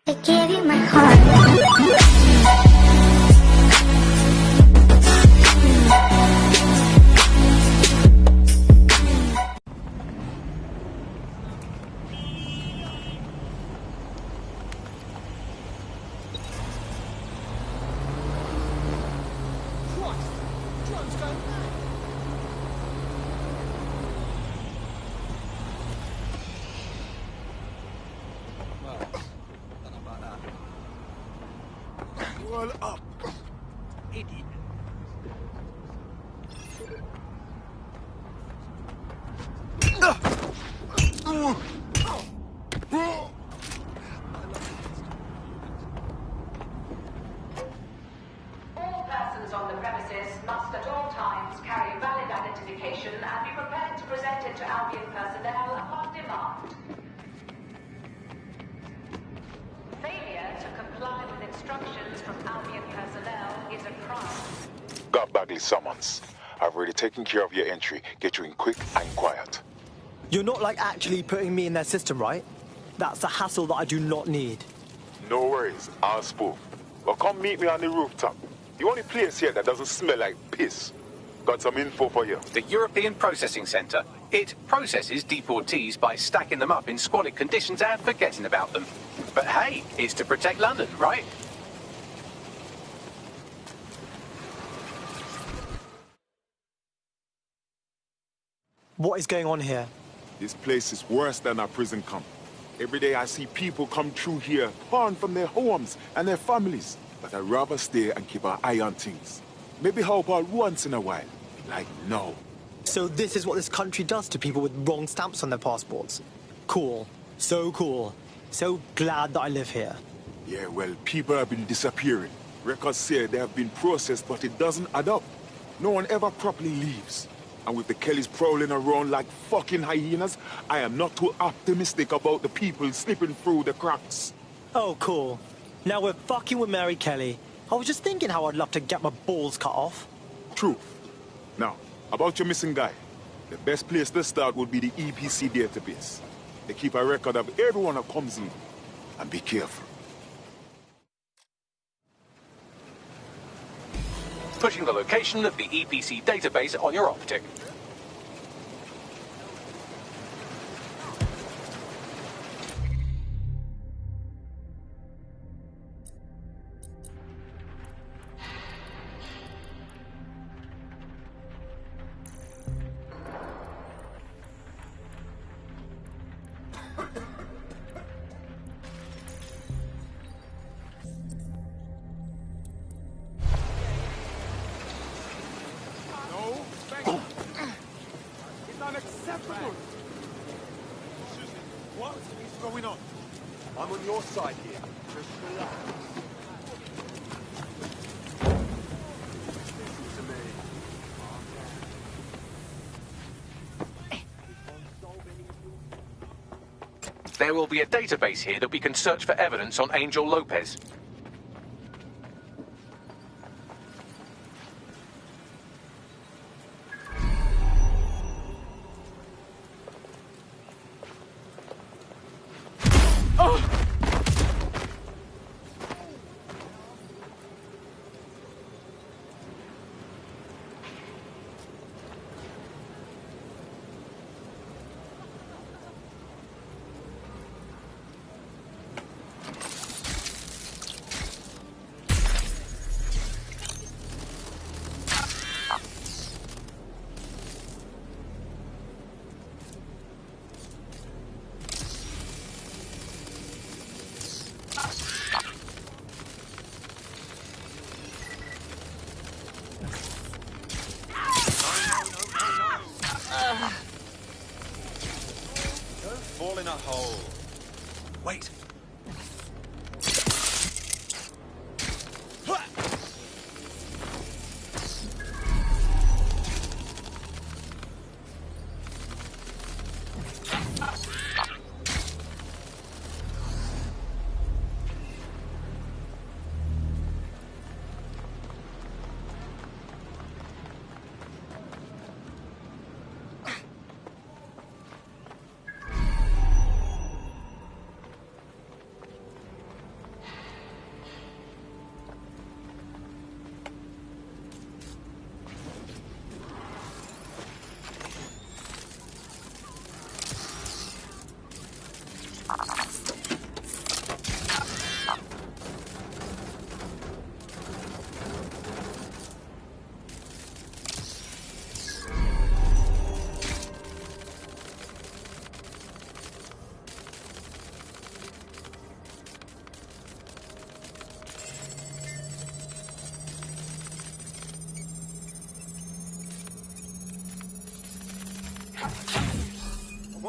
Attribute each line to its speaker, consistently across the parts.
Speaker 1: I gave you my heart.
Speaker 2: Roll up, idiot.
Speaker 3: All persons on the premises must at all times carry valid identification and be prepared to present it to Albion personnel upon demand. Failure to comply with instructions from Albion personnel is a crime.
Speaker 2: Got Bagley summons. I've already taken care of your entry. Get you in quick and quiet.
Speaker 4: You're not like actually putting me in their system, right? That's a hassle that I do not need.
Speaker 2: No worries, I'll spoof. Well, come meet me on the rooftop. The only place here that doesn't smell like piss. Got some info for you.
Speaker 5: The European Processing Centre. It processes deportees by stacking them up in squalid conditions and forgetting about them. But hey, it's to protect London, right?
Speaker 4: What is going on here?
Speaker 2: This place is worse than a prison camp. Every day I see people come through here, torn from their homes and their families. But I'd rather stay and keep an eye on things. Maybe help out once in a while. Like now.
Speaker 4: So this is what this country does to people with wrong stamps on their passports. Cool. So cool. So glad that I live here.
Speaker 2: Yeah, well, people have been disappearing. Records say they have been processed, but it doesn't add up. No one ever properly leaves. And with the Kellys prowling around like fucking hyenas, I am not too optimistic about the people slipping through the cracks.
Speaker 4: Oh, cool. Now we're fucking with Mary Kelly. I was just thinking how I'd love to get my balls cut off.
Speaker 2: True. Now, about your missing guy. The best place to start would be the EPC database. They keep a record of everyone that comes in. And be careful.
Speaker 5: Pushing the location of the EPC database on your optic.
Speaker 2: Unacceptable! What is going on? I'm on your side here. Just relax. Listen to me.
Speaker 5: There will be a database here that we can search for evidence on Angel Lopez.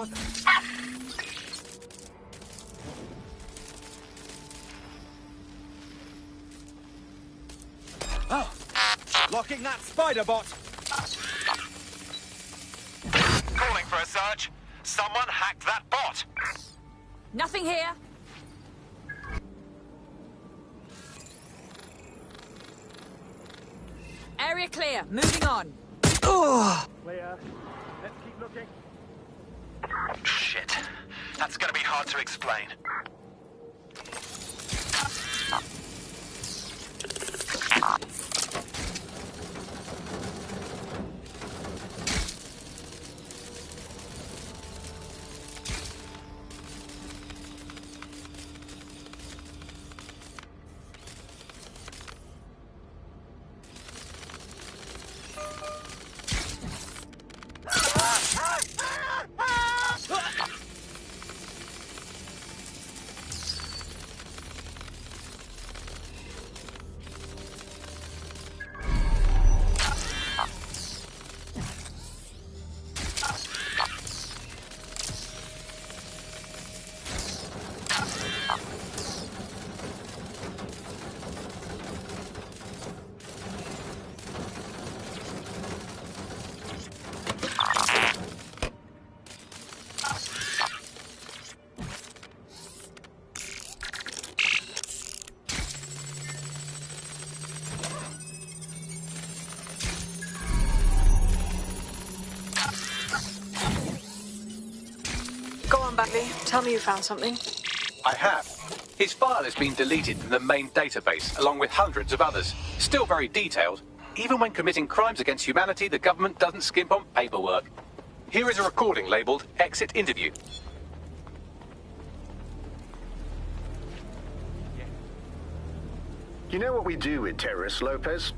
Speaker 6: bot. Oh, locking that spider bot.
Speaker 7: Calling for a search. Someone hacked that bot.
Speaker 8: Nothing here. Area clear. Moving on.
Speaker 6: Clear. Let's keep looking.
Speaker 7: Shit. That's gonna be hard to explain.
Speaker 9: Go on, Bagley. Tell me you found something.
Speaker 5: I have. His file has been deleted from the main database, along with hundreds of others. Still very detailed. Even when committing crimes against humanity, the government doesn't skimp on paperwork. Here is a recording labelled Exit Interview.
Speaker 10: You know what we do with terrorists, Lopez?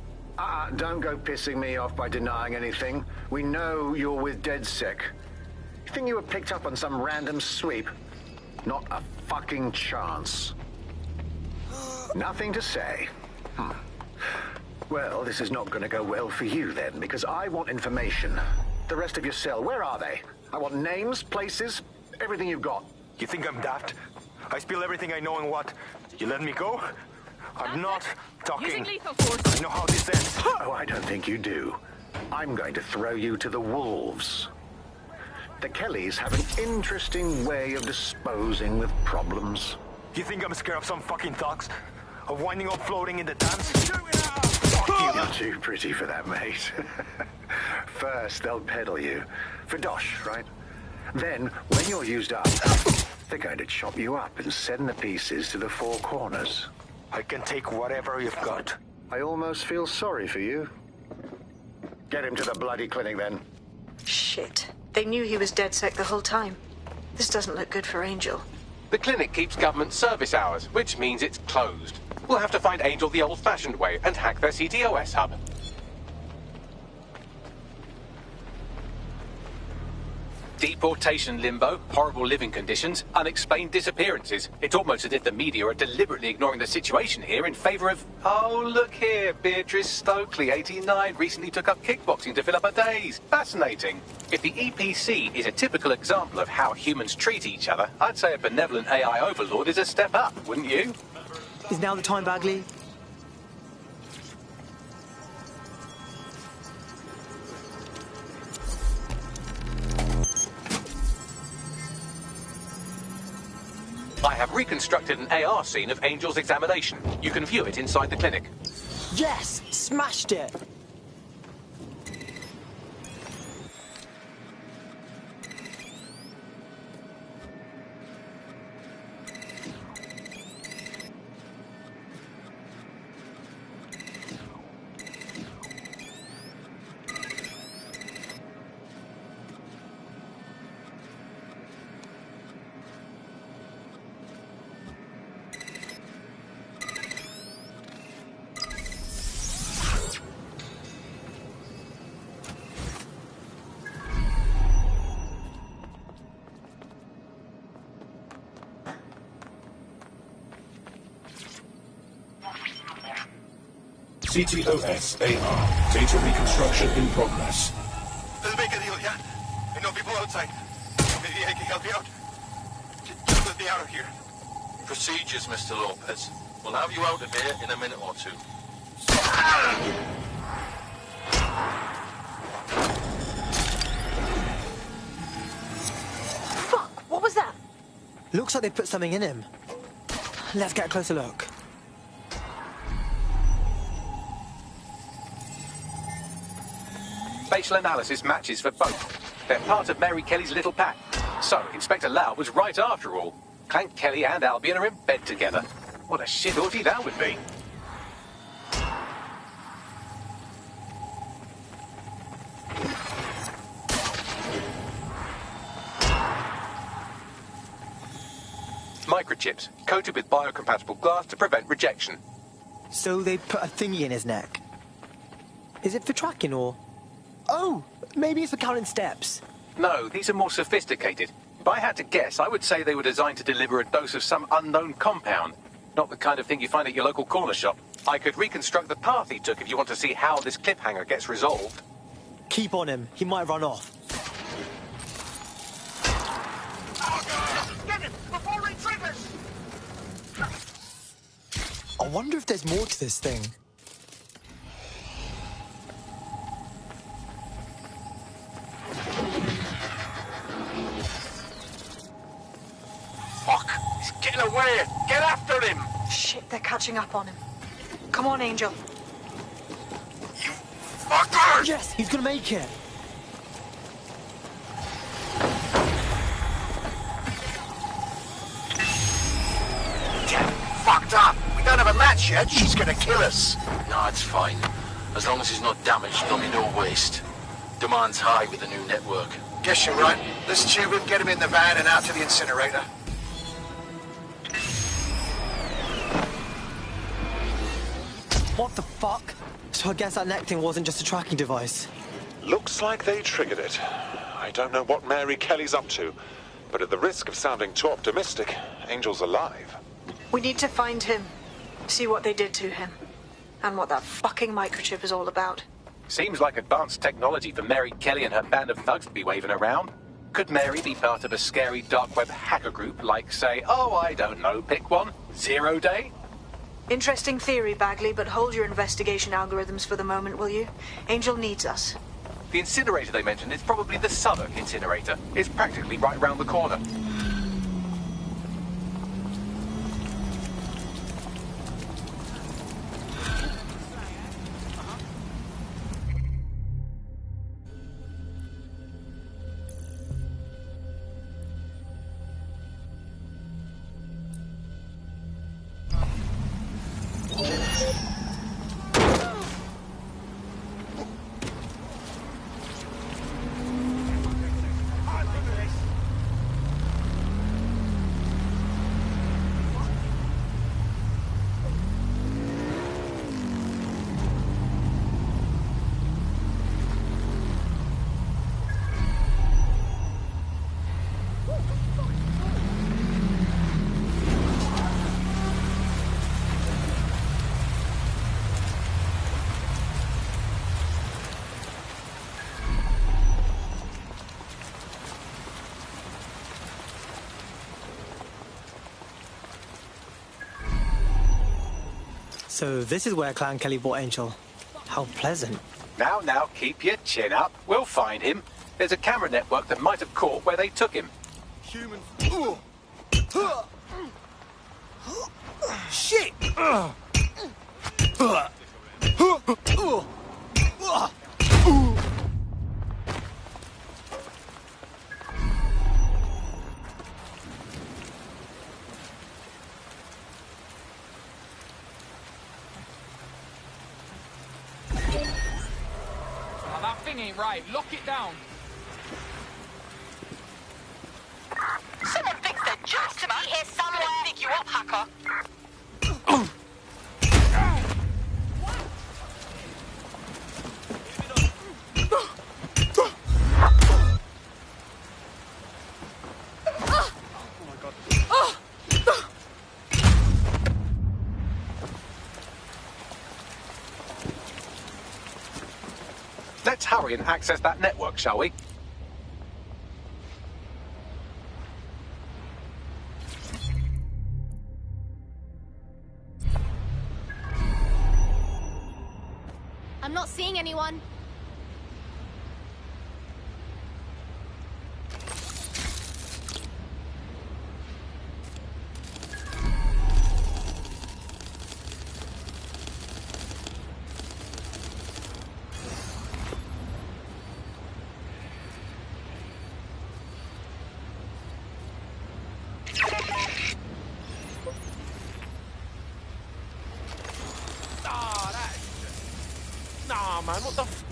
Speaker 10: Don't go pissing me off by denying anything. We know you're with DedSec. You think you were picked up on some random sweep? Not a fucking chance. Nothing to say. Well, this is not going to go well for you then, because I want information. The rest of your cell, where are they? I want names, places, everything you've got.
Speaker 6: You think I'm daft? I spill everything I know and what? You let me go? I'm not talking.
Speaker 8: Using lethal force.
Speaker 6: I know how this ends.
Speaker 10: Oh, I don't think you do. I'm going to throw you to the wolves. The Kellys have an interesting way of disposing with problems.
Speaker 6: You think I'm scared of some fucking thugs? Of winding up floating in the dance?
Speaker 10: You're too pretty for that, mate. First, they'll peddle you. For dosh, right? Then, when you're used up, they're going to chop you up and send the pieces to the four corners.
Speaker 6: I can take whatever you've got.
Speaker 10: I almost feel sorry for you. Get him to the bloody clinic, then.
Speaker 9: Shit. They knew he was DedSec the whole time. This doesn't look good for Angel.
Speaker 5: The clinic keeps government service hours, which means it's closed. We'll have to find Angel the old-fashioned way and hack their CTOS hub. Deportation limbo, horrible living conditions, unexplained disappearances. It's almost as if the media are deliberately ignoring the situation here in favour of... Oh, look here, Beatrice Stokely, 89, recently took up kickboxing to fill up her days. Fascinating. If the EPC is a typical example of how humans treat each other, I'd say a benevolent AI overlord is a step up, wouldn't you?
Speaker 4: Is now the time, Bagley?
Speaker 5: I have reconstructed an AR scene of Angel's examination. You can view it inside the clinic.
Speaker 4: Yes! Smashed it!
Speaker 11: CTOS AR. Data reconstruction in progress.
Speaker 7: Let's make a deal, yeah? And no people outside. Okay,
Speaker 11: procedures, Mr. Lopez. We'll have you out of here in a minute or two.
Speaker 9: Fuck, what was that?
Speaker 4: Looks like they put something in him. Let's get a closer look.
Speaker 5: Facial analysis matches for both. They're part of Mary Kelly's little pack. So, Inspector Lau was right after all. Clank Kelly and Albion are in bed together. What a shit orgy that would be. Microchips, coated with biocompatible glass to prevent rejection.
Speaker 4: So they put a thingy in his neck. Is it for tracking or... Oh, maybe it's for counting steps.
Speaker 5: No, these are more sophisticated. If I had to guess, I would say they were designed to deliver a dose of some unknown compound. Not the kind of thing you find at your local corner shop. I could reconstruct the path he took if you want to see how this cliffhanger gets resolved.
Speaker 4: Keep on him. He might run off.
Speaker 7: Get him before he triggers!
Speaker 4: I wonder if there's more to this thing.
Speaker 7: Fuck! He's getting away! Get after him!
Speaker 9: Shit, they're catching up on him. Come on, Angel.
Speaker 7: You fucker!
Speaker 4: Yes, he's gonna make it.
Speaker 7: Get fucked up! We don't have a match yet. She's gonna kill us.
Speaker 11: No, it's fine. As long as he's not damaged, there'll be no waste. Demand's high with the new network.
Speaker 7: Guess you're right. Let's tube him, get him in the van and out to the incinerator.
Speaker 4: What the fuck? So I guess that neck thing wasn't just a tracking device.
Speaker 12: Looks like they triggered it. I don't know what Mary Kelly's up to, but at the risk of sounding too optimistic, Angel's alive.
Speaker 9: We need to find him. See what they did to him. And what that fucking microchip is all about.
Speaker 5: Seems like advanced technology for Mary Kelly and her band of thugs to be waving around. Could Mary be part of a scary dark web hacker group like, say, oh, I don't know, pick one, 0 Day?
Speaker 9: Interesting theory, Bagley, but hold your investigation algorithms for the moment, will you? Angel needs us.
Speaker 5: The incinerator they mentioned is probably the Southwark incinerator. It's practically right round the corner.
Speaker 4: So this is where Clan Kelly bought Angel. How pleasant.
Speaker 5: Now, keep your chin up. We'll find him. There's a camera network that might have caught where they took him.
Speaker 2: Human. Shit!
Speaker 13: Oh, that thing ain't right. Lock it down.
Speaker 3: Someone fix the jobs to be here somewhere. Pick you up, hacker.
Speaker 5: Let's hurry and access that network, shall we?
Speaker 1: I'm not seeing anyone.
Speaker 12: Nah, man, what the f...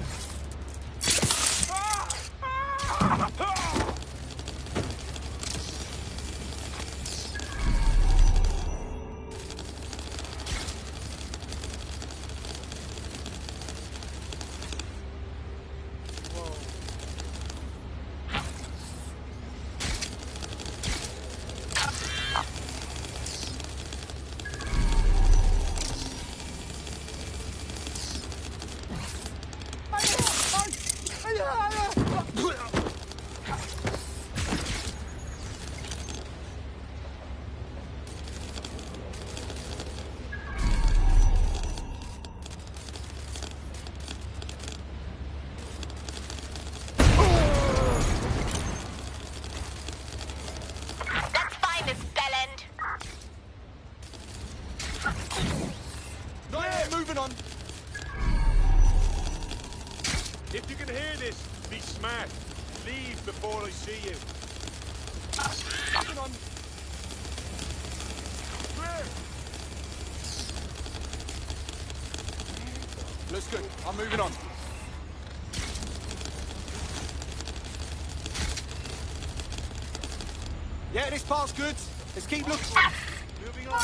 Speaker 1: That's fine, Miss Bellend.
Speaker 12: Yeah, moving on. If you can hear this, be smart. Leave before I see you. Moving on. Clear. Looks good. I'm moving on. Yeah, this part's good. Let's keep looking. Moving on.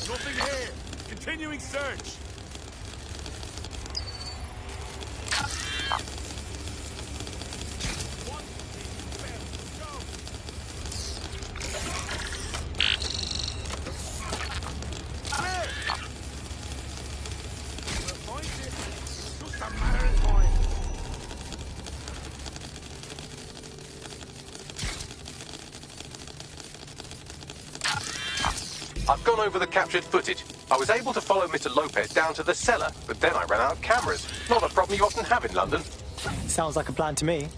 Speaker 12: Nothing here. Continuing search.
Speaker 5: I've gone over the captured footage. I was able to follow Mr. Lopez down to the cellar, but then I ran out of cameras. Not a problem you often have in London.
Speaker 4: Sounds like a plan to me.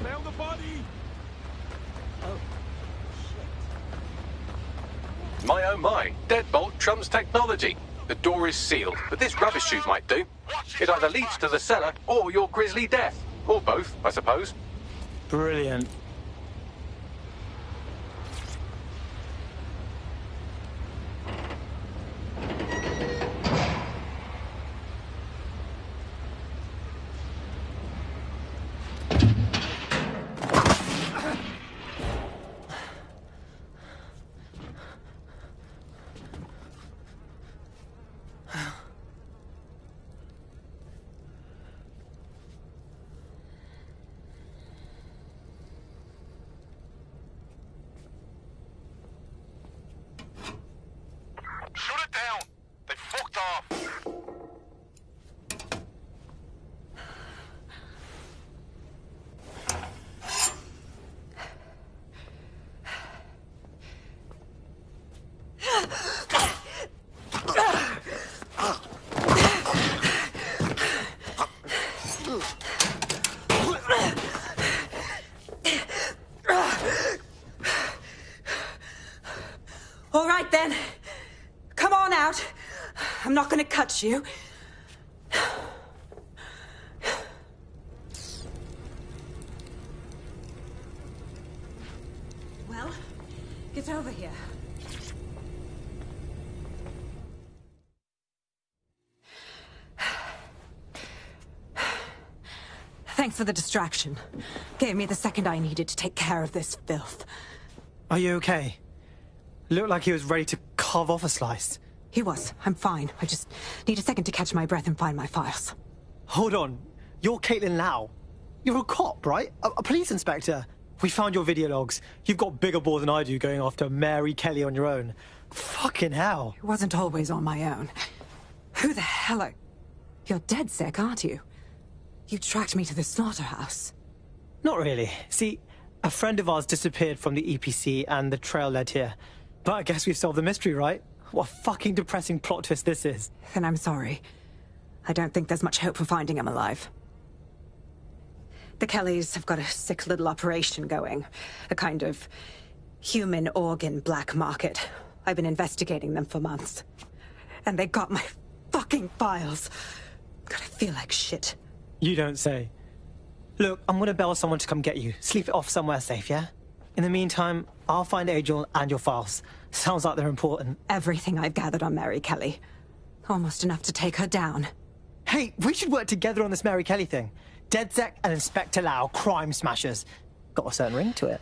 Speaker 12: Found the body.
Speaker 5: My oh my, deadbolt trumps technology. The door is sealed, but this rubbish chute might do. It either leads to the cellar or your grisly death. Or both, I suppose.
Speaker 4: Brilliant.
Speaker 8: I'm not gonna cut you. Well, get over here. Thanks for the distraction. Gave me the second I needed to take care of this filth.
Speaker 4: Are you okay? Looked like he was ready to carve off a slice.
Speaker 8: He was. I'm fine. I just need a second to catch my breath and find my files.
Speaker 4: Hold on. You're Caitlin Lau. You're a cop, right? A police inspector. We found your video logs. You've got bigger balls than I do going after Mary Kelly on your own. Fucking hell.
Speaker 8: It wasn't always on my own. Who the hell are... You're dead sick, aren't you? You tracked me to the slaughterhouse.
Speaker 4: Not really. See, a friend of ours disappeared from the EPC and the trail led here. But I guess we've solved the mystery, right? What a fucking depressing plot twist this is.
Speaker 8: Then I'm sorry. I don't think there's much hope for finding him alive. The Kellys have got a sick little operation going. A kind of human organ black market. I've been investigating them for months. And they got my fucking files. God, I feel like shit.
Speaker 4: You don't say. Look, I'm gonna bail someone to come get you. Sleep it off somewhere safe, yeah? In the meantime, I'll find Angel and your files. Sounds like they're important.
Speaker 8: Everything I've gathered on Mary Kelly. Almost enough to take her down.
Speaker 4: Hey, we should work together on this Mary Kelly thing. DedSec and Inspector Lau, crime smashers. Got a certain ring to it.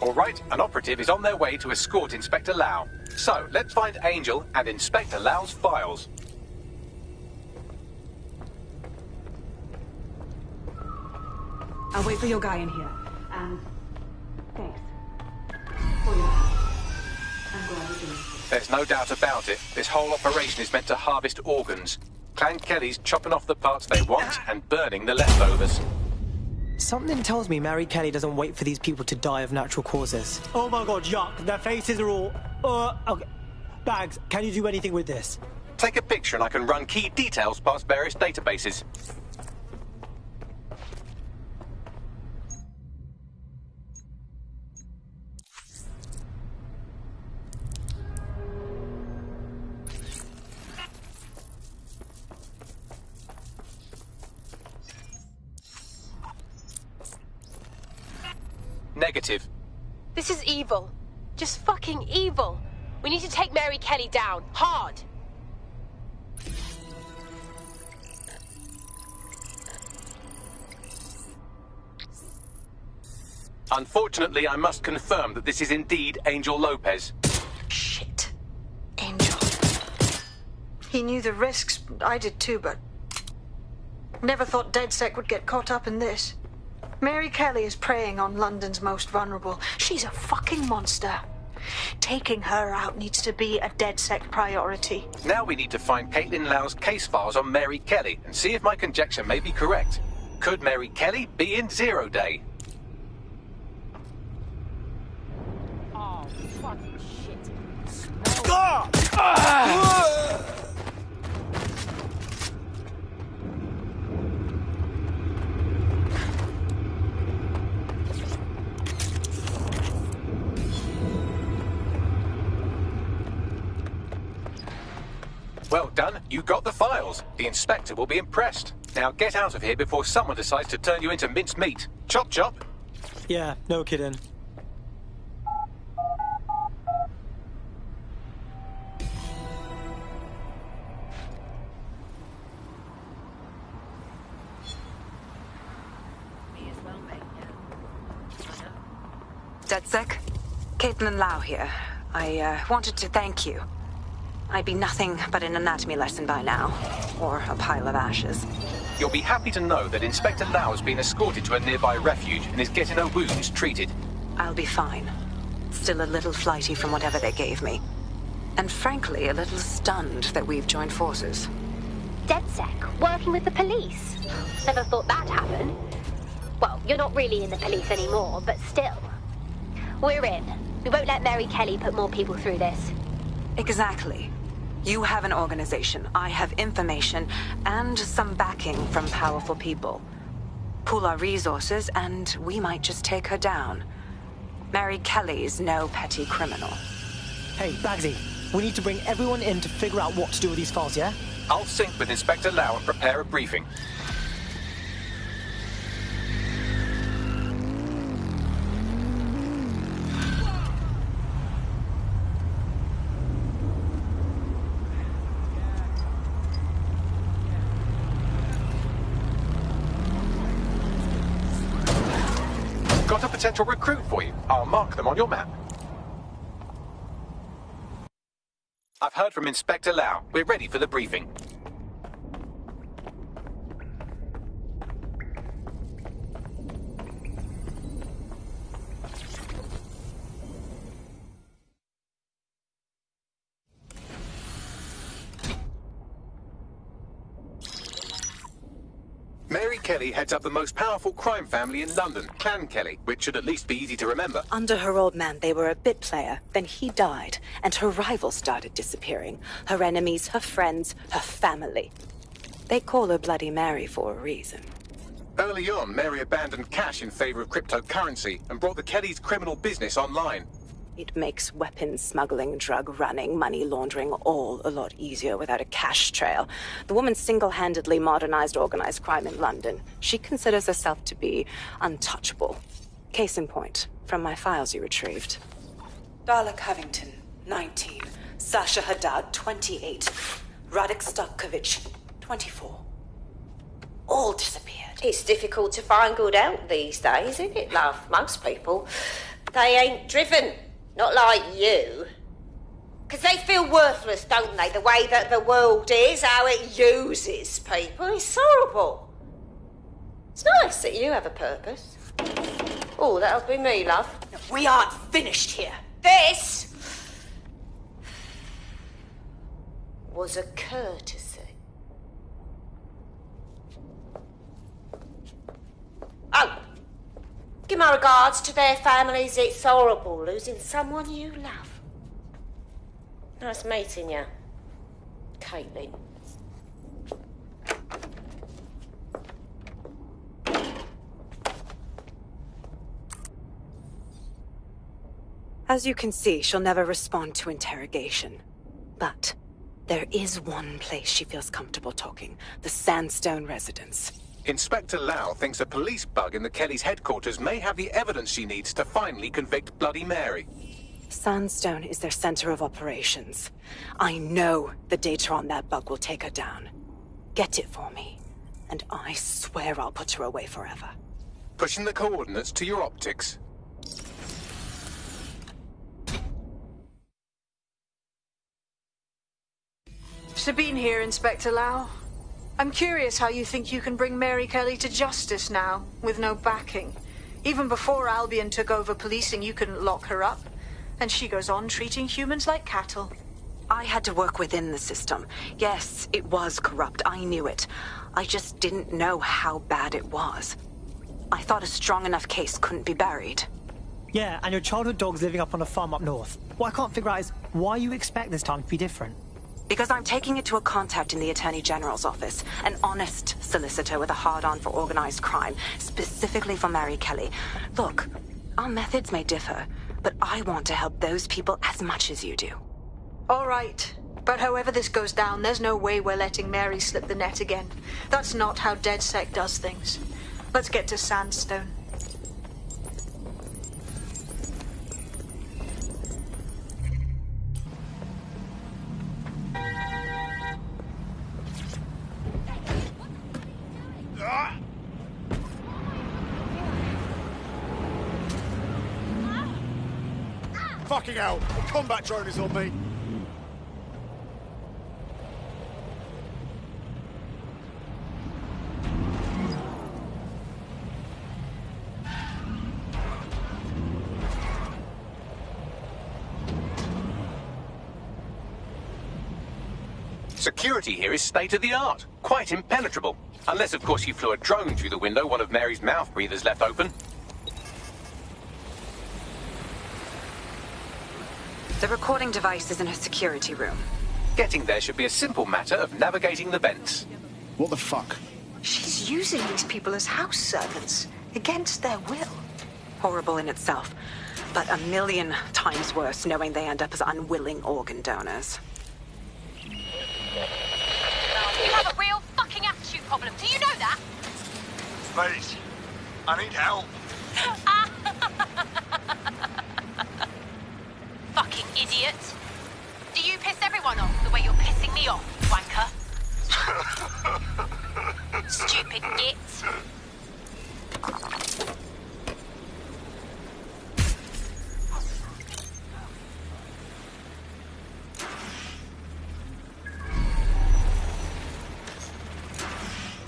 Speaker 5: All right, an operative is on their way to escort Inspector Lau. So, let's find Angel and Inspector Lau's files.
Speaker 8: I'll wait for your guy in here. And thanks for your help. I'm glad you're doing it.
Speaker 5: There's no doubt about it. This whole operation is meant to harvest organs. Clan Kelly's chopping off the parts they want and burning the leftovers.
Speaker 4: Something tells me Mary Kelly doesn't wait for these people to die of natural causes. Oh my god, yuck. Their faces are all... okay. Bags, can you do anything with this?
Speaker 5: Take a picture and I can run key details past various databases. Negative.
Speaker 1: This is evil. Just fucking evil. We need to take Mary Kelly down. Hard.
Speaker 5: Unfortunately, I must confirm that this is indeed Angel Lopez.
Speaker 9: Shit. Angel. He knew the risks. I did too, but... Never thought DedSec would get caught up in this. Mary Kelly is preying on London's most vulnerable. She's a fucking monster. Taking her out needs to be a DedSec priority.
Speaker 5: Now we need to find Caitlin Lau's case files on Mary Kelly and see if my conjecture may be correct. Could Mary Kelly be in Zero Day?
Speaker 13: Oh, fucking shit.
Speaker 5: Well done, you got the files. The inspector will be impressed. Now get out of here before someone decides to turn you into minced meat. Chop chop.
Speaker 4: Yeah, no kidding.
Speaker 8: DedSec? Caitlin Lau here. I wanted to thank you. I'd be nothing but an anatomy lesson by now. Or a pile of ashes.
Speaker 5: You'll be happy to know that Inspector Lau has been escorted to a nearby refuge and is getting her wounds treated.
Speaker 8: I'll be fine. Still a little flighty from whatever they gave me. And frankly, a little stunned that we've joined forces.
Speaker 1: DedSec, working with the police. Never thought that'd happen. Well, you're not really in the police anymore, but still. We're in. We won't let Mary Kelly put more people through this.
Speaker 8: Exactly. You have an organization, I have information, and some backing from powerful people. Pool our resources, and we might just take her down. Mary Kelly's no petty criminal.
Speaker 4: Hey, Bagsy, we need to bring everyone in to figure out what to do with these files, yeah?
Speaker 5: I'll sync with Inspector Lau and prepare a briefing. Got a potential recruit for you. I'll mark them on your map. I've heard from Inspector Lau. We're ready for the briefing. Mary Kelly heads up the most powerful crime family in London, Clan Kelly, which should at least be easy to remember.
Speaker 14: Under her old man, they were a bit player. Then he died, and her rivals started disappearing. Her enemies, her friends, her family. They call her Bloody Mary for a reason.
Speaker 5: Early on, Mary abandoned cash in favor of cryptocurrency and brought the Kellys' criminal business online.
Speaker 14: It makes weapons smuggling, drug running, money laundering all a lot easier without a cash trail. The woman single-handedly modernized organized crime in London. She considers herself to be untouchable. Case in point, from my files you retrieved. Darla Covington, 19. Sasha Haddad, 28. Radek Stokovich, 24. All disappeared.
Speaker 15: It's difficult to find good help these days, isn't it, love? Most people, they ain't driven. Not like you. Because they feel worthless, don't they? The way that the world is, how it uses people. It's horrible. It's nice that you have a purpose. Oh, that'll be me, love.
Speaker 14: We aren't finished here.
Speaker 15: This was a courtesy. Oh! Give my regards to their families. It's horrible losing someone you love. Nice meeting you, Caitlin.
Speaker 14: As you can see, she'll never respond to interrogation. But there is one place she feels comfortable talking. The Sandstone residence.
Speaker 5: Inspector Lau thinks a police bug in the Kellys' headquarters may have the evidence she needs to finally convict Bloody Mary.
Speaker 14: Sandstone is their center of operations. I know the data on that bug will take her down. Get it for me, and I swear I'll put her away forever.
Speaker 5: Pushing the coordinates to your optics.
Speaker 9: Sabine here, Inspector Lau. I'm curious how you think you can bring Mary Kelly to justice now, with no backing. Even before Albion took over policing, you couldn't lock her up. And she goes on treating humans like cattle.
Speaker 14: I had to work within the system. Yes, it was corrupt. I knew it. I just didn't know how bad it was. I thought a strong enough case couldn't be buried.
Speaker 4: Yeah, and your childhood dog's living up on a farm up north. What I can't figure out is why you expect this time to be different.
Speaker 14: Because I'm taking it to a contact in the Attorney General's office, an honest solicitor with a hard-on for organized crime, specifically for Mary Kelly. Look, our methods may differ, but I want to help those people as much as you do.
Speaker 9: All right. But however this goes down, there's no way we're letting Mary slip the net again. That's not how DedSec does things. Let's get to Sandstone.
Speaker 16: Fucking hell! The combat drone is on me!
Speaker 5: Security here is state-of-the-art, quite impenetrable. Unless, of course, you flew a drone through the window one of Mary's mouth breathers left open.
Speaker 14: The recording device is in her security room.
Speaker 5: Getting there should be a simple matter of navigating the vents.
Speaker 16: What the fuck?
Speaker 9: She's using these people as house servants, against their will.
Speaker 14: Horrible in itself.
Speaker 8: but a million times worse knowing they end up as unwilling organ donors.
Speaker 1: You have a real fucking attitude problem. Do you know that?
Speaker 16: Please, I need help.
Speaker 1: Fucking idiot. Do you piss everyone off the way you're pissing me off, wanker? Stupid git.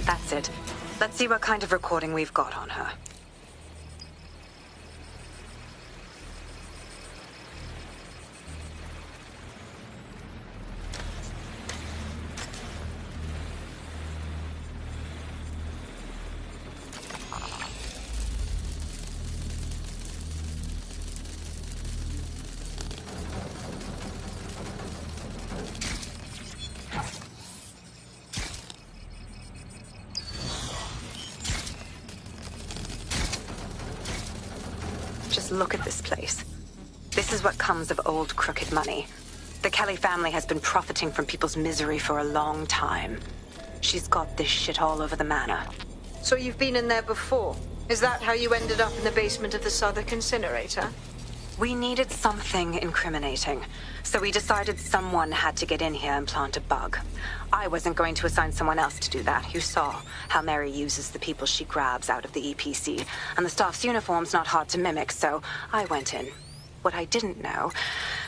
Speaker 8: That's it. Let's see what kind of recording we've got on her. Just look at this place. This is what comes of old crooked money. The Kelly family has been profiting from people's misery for a long time. She's got this shit all over the manor.
Speaker 9: So you've been in there before? Is that how you ended up in the basement of the Southwark incinerator?
Speaker 8: We needed something incriminating, so we decided someone had to get in here and plant a bug. I wasn't going to assign someone else to do that. You saw how Mary uses the people she grabs out of the EPC, and the staff's uniform's not hard to mimic, so I went in. What I didn't know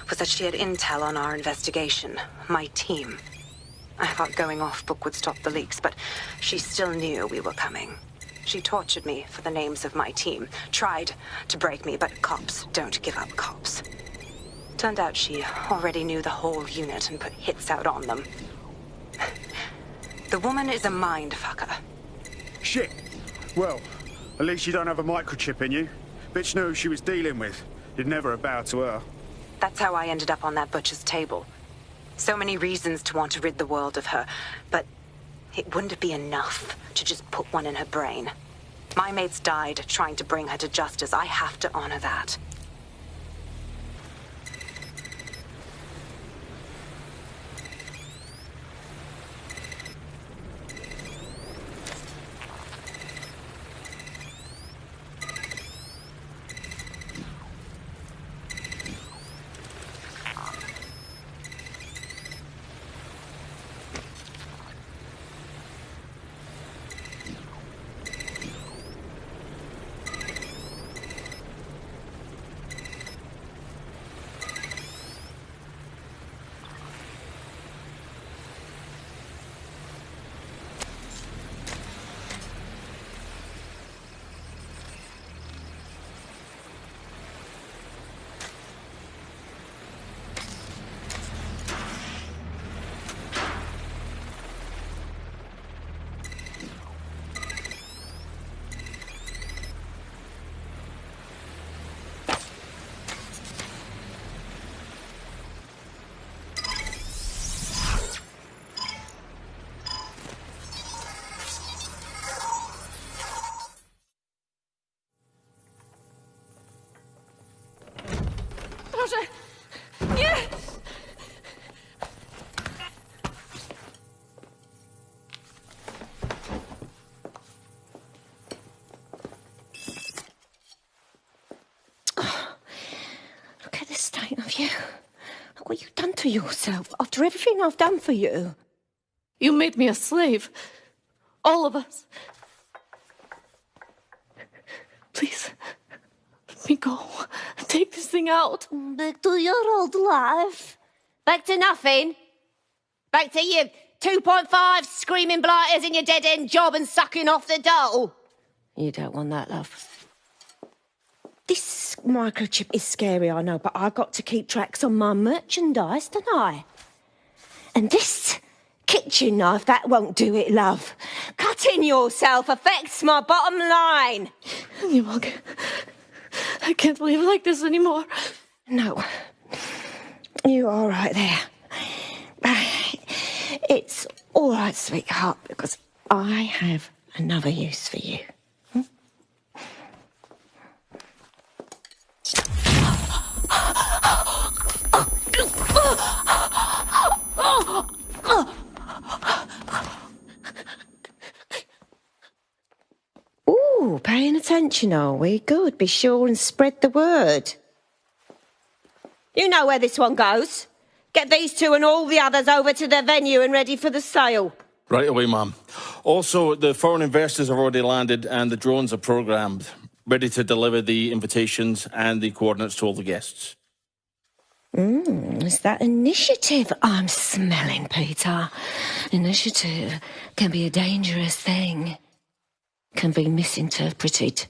Speaker 8: was that she had intel on our investigation, my team. I thought going off book would stop the leaks, but she still knew we were coming. She tortured me for the names of my team, tried to break me, but cops don't give up cops. Turned out she already knew the whole unit and put hits out on them. The woman is a mind fucker.
Speaker 16: Shit. Well, at least you don't have a microchip in you. Bitch knew who she was dealing with. You'd never bow to her.
Speaker 8: That's how I ended up on that butcher's table. So many reasons to want to rid the world of her, but it wouldn't be enough to just put one in her brain. My mates died trying to bring her to justice. I have to honor that.
Speaker 1: Yes!
Speaker 17: Look at the state of you. Look what you've done to yourself after everything I've done for you.
Speaker 18: You made me a slave. All of us. Please, let me go. Take this thing out.
Speaker 17: Back to your old life.
Speaker 1: Back to nothing. Back to you 2.5 screaming blighters in your dead-end job and sucking off the dole.
Speaker 17: You don't want that, love. This microchip is scary, I know, but I've got to keep tracks on my merchandise, don't I? And this kitchen knife, that won't do it, love. Cutting yourself affects my bottom line.
Speaker 18: You mug. I can't live like this anymore.
Speaker 17: No. You're all right there. It's all right, sweetheart, because I have another use for you. Oh, paying attention, are we? Good. Be sure and spread the word. You know where this one goes. Get these two and all the others over to their venue and ready for the sale.
Speaker 19: Right away, ma'am. Also, the foreign investors have already landed and the drones are programmed, ready to deliver the invitations and the coordinates to all the guests.
Speaker 17: It's that initiative I'm smelling, Peter. Initiative can be a dangerous thing. Can be misinterpreted.